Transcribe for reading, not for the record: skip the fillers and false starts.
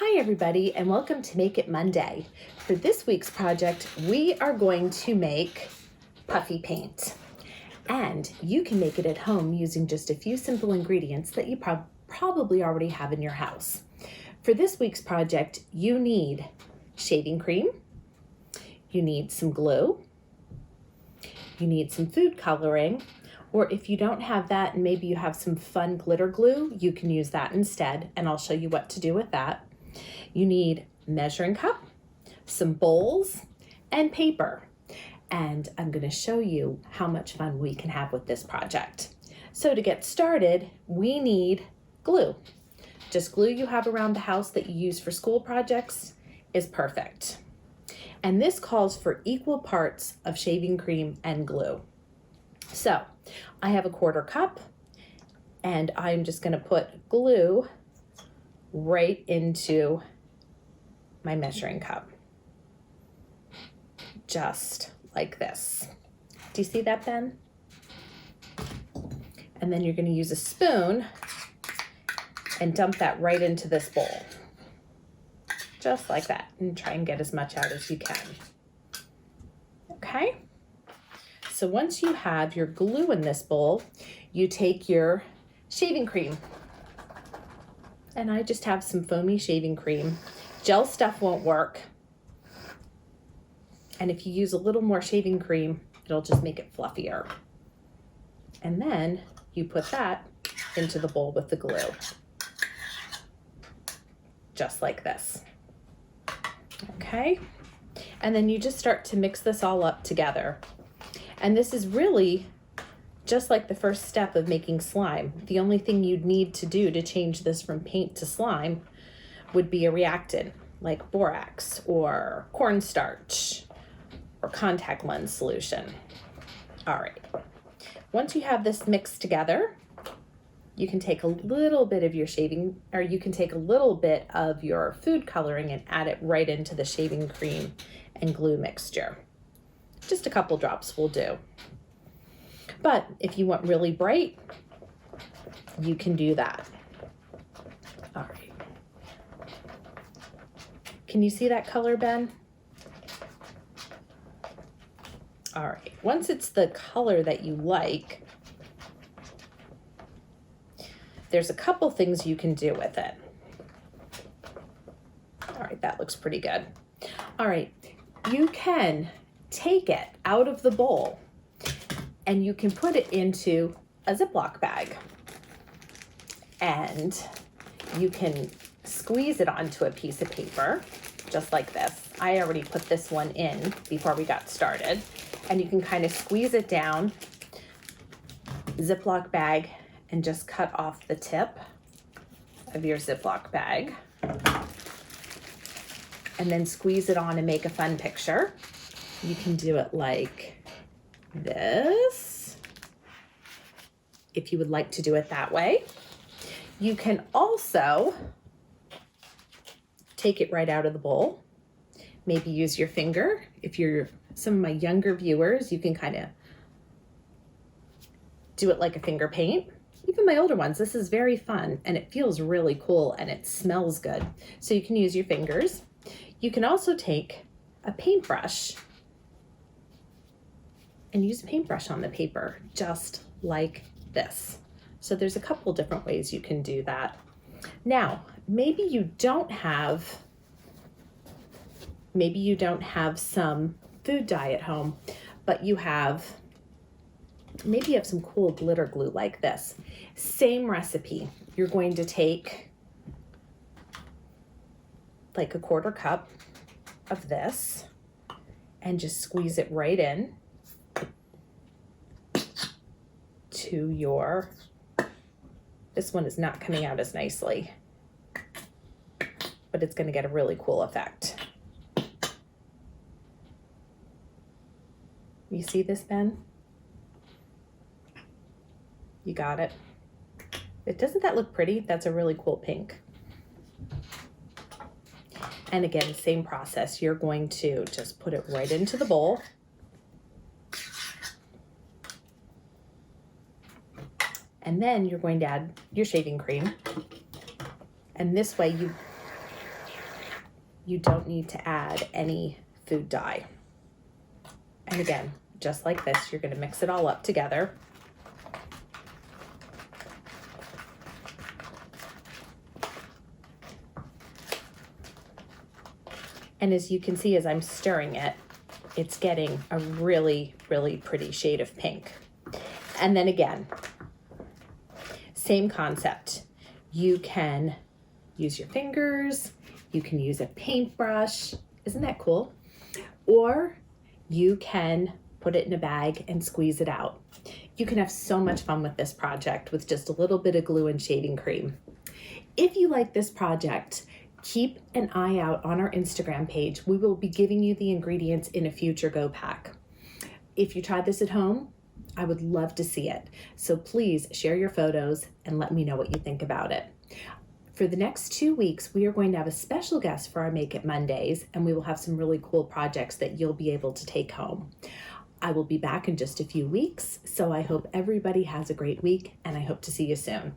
Hi everybody, and welcome to Make It Monday. For this week's project, we are going to make puffy paint. And you can make it at home using just a few simple ingredients that you probably already have in your house. For this week's project, you need shaving cream, you need some glue, you need some food coloring, or if you don't have that and maybe you have some fun glitter glue, you can use that instead, and I'll show you what to do with that. You need measuring cup, some bowls, and paper. And I'm going to show you how much fun we can have with this project. So to get started, we need glue. Just glue you have around the house that you use for school projects is perfect. And this calls for equal parts of shaving cream and glue. So I have a 1/4 cup, and I'm just going to put glue right into my measuring cup, just like this. Do you see that, Ben? And then you're going to use a spoon and dump that right into this bowl, just like that, and try and get as much out as you can. Okay? So once you have your glue in this bowl, you take your shaving cream. And I just have some foamy shaving cream. Gel stuff won't work. And if you use a little more shaving cream, it'll just make it fluffier. And then you put that into the bowl with the glue. Just like this. Okay? And then you just start to mix this all up together. And this is really just like the first step of making slime. The only thing you'd need to do to change this from paint to slime would be a reactant like borax or cornstarch or contact lens solution. All right. Once you have this mixed together, you can take a little bit of your you can take a little bit of your food coloring and add it right into the shaving cream and glue mixture. Just a couple drops will do. But if you want really bright, you can do that. All right. Can you see that color, Ben? All right. Once it's the color that you like, there's a couple things you can do with it. All right, that looks pretty good. All right, you can take it out of the bowl and you can put it into a Ziploc bag, and you can squeeze it onto a piece of paper, just like this. I already put this one in before we got started, and you can kind of squeeze it down, Ziploc bag, and just cut off the tip of your Ziploc bag, and then squeeze it on and make a fun picture. You can do it like this, if you would like to do it that way. You can also take it right out of the bowl. Maybe use your finger. If you're some of my younger viewers, you can kind of do it like a finger paint. Even my older ones, this is very fun and it feels really cool and it smells good. So you can use your fingers. You can also take a paintbrush and use a paintbrush on the paper, just like this. So there's a couple different ways you can do that. Now, maybe you don't have some food dye at home, but maybe you have some cool glitter glue like this. Same recipe. You're going to take like a 1/4 cup of this and just squeeze it right in to your, this one is not coming out as nicely, but it's going to get a really cool effect. You see this, Ben? You got it? Doesn't that look pretty? That's a really cool pink. And again, same process. You're going to just put it right into the bowl. And then you're going to add your shaving cream. And this way you you don't need to add any food dye. And again, just like this, you're going to mix it all up together. And as you can see, as I'm stirring it, it's getting a really, really pretty shade of pink. And then again, same concept. You can use your fingers, you can use a paintbrush. Isn't that cool? Or you can put it in a bag and squeeze it out. You can have so much fun with this project with just a little bit of glue and shading cream. If you like this project, keep an eye out on our Instagram page. We will be giving you the ingredients in a future Go Pack. If you try this at home, I would love to see it. So please share your photos and let me know what you think about it. For the next 2 weeks, we are going to have a special guest for our Make It Mondays, and we will have some really cool projects that you'll be able to take home. I will be back in just a few weeks, so I hope everybody has a great week, and I hope to see you soon.